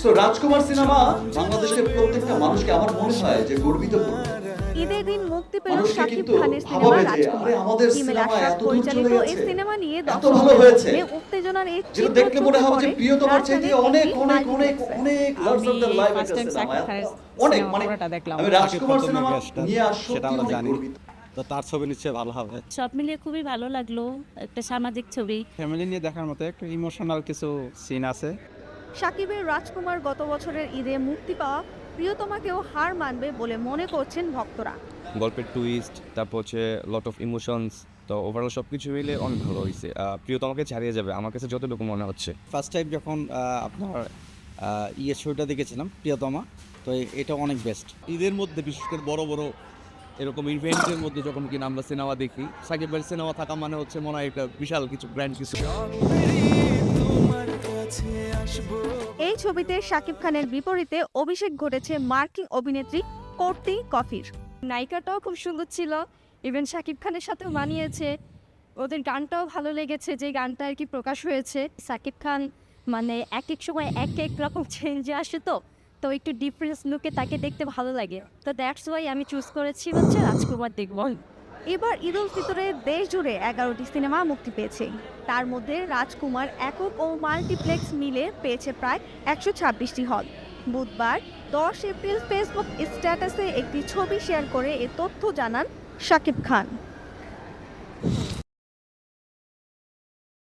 So রাজকুমার cinema বাংলাদেশের প্রত্যেকটা মানুষকে আমার মনে হয় যে গর্বিত করবে। ঈদের দিন মুক্তি পেল মানুষকে শাকিব কিন্তু খানের সিনেমা ভাবাবে যে রাজকুমার। আরে আমাদের হিমেল সিনেমা আশরাফ এত দূর পরিচালিত চলে এই গেছে, সিনেমা নিয়ে এত ভালো দর্শকদের হয়েছে, মধ্যে উত্তেজনার এই যেটা চিত্র দেখলে মনে চোখে হবে যে পড়ে প্রিয়তমার চাইতে রাজধানীর অনেক একটি অনেক অনেক মাল্টিপ্লেক্সে। অনেক লার্জ অফ দ্য আমি লাইফ ফার্স্ট একটা টাইম সিনেমা, শাকিব খানের অনেক সিনেমা মানে পুরোটা দেখলাম। আমি রাজকুমার প্রথম সিনেমা মেগা স্টার, নিয়ে সেটা সত্যি আমরা অনেক জানি। গর্বিত। তো তার ছবি নিশ্চয়ই ভালো হবে। সব মিলিয়ে খুবই ভালো লাগলো, একটা সামাজিক ছবি। ফ্যামিলি নিয়ে দেখার মতো একটা ইমোশনাল কিছু সিন আছে। শাকিবের রাজকুমার গত বছরের ঈদে মুক্তি পাওয়া প্রিয়তমাকেও হার মানবে বলে মনে করছেন ভক্তরা। গল্পের টুইস্ট, তারপর হচ্ছে লট অফ ইমোশনস, তো ওভারঅল সব কিছু মিলে অনেক ভালো হয়েছে। প্রিয়তমাকে ছাড়িয়ে যাবে আমার কাছে যতটুকু মনে হচ্ছে। ফার্স্ট টাইম যখন আপনার ইয়ের ছবিটা দেখেছিলাম প্রিয়তমা, তো এটা অনেক বেস্ট। ঈদের মধ্যে বিশেষ করে বড় বড় এরকম ইভেন্টের মধ্যে যখন কিনা আমরা সিনেমা দেখি, সাকিব ভাইয়ের সিনেমা থাকা মানে হচ্ছে মনে হয় একটা বিশাল কিছু গ্র্যান্ড কিছু। এই ছবিতে শাকিব খানের বিপরীতে অভিষেক ঘটেছে মার্কিন অভিনেত্রী কোর্টনি কফির। নায়িকাটাও খুব সুন্দর ছিল, ইভেন শাকিব খানের সাথেও মানিয়েছে। ওদের গানটাও ভালো লেগেছে, যে গানটা আর কি প্রকাশ হয়েছে। শাকিব খান মানে এক এক সময় এক এক রকম চেঞ্জে আসে, তো একটু ডিফারেন্স লুকে তাকে দেখতে ভালো লাগে। তো দ্যাটস ওয়াই আমি চুজ করেছি হচ্ছে রাজকুমার দেখব। এবার ঈদ উল ফিতরে দেশ জুড়ে 11টি সিনেমা মুক্তি পেয়েছে। তার মধ্যে রাজকুমার একক ও মাল্টিপ্লেক্স মিলে পেয়েছে প্রায় 126টি হল। বুধবার 10 এপ্রিল ফেসবুক স্ট্যাটাসে একটি ছবি শেয়ার করে এ তথ্য জানান শাকিব খান।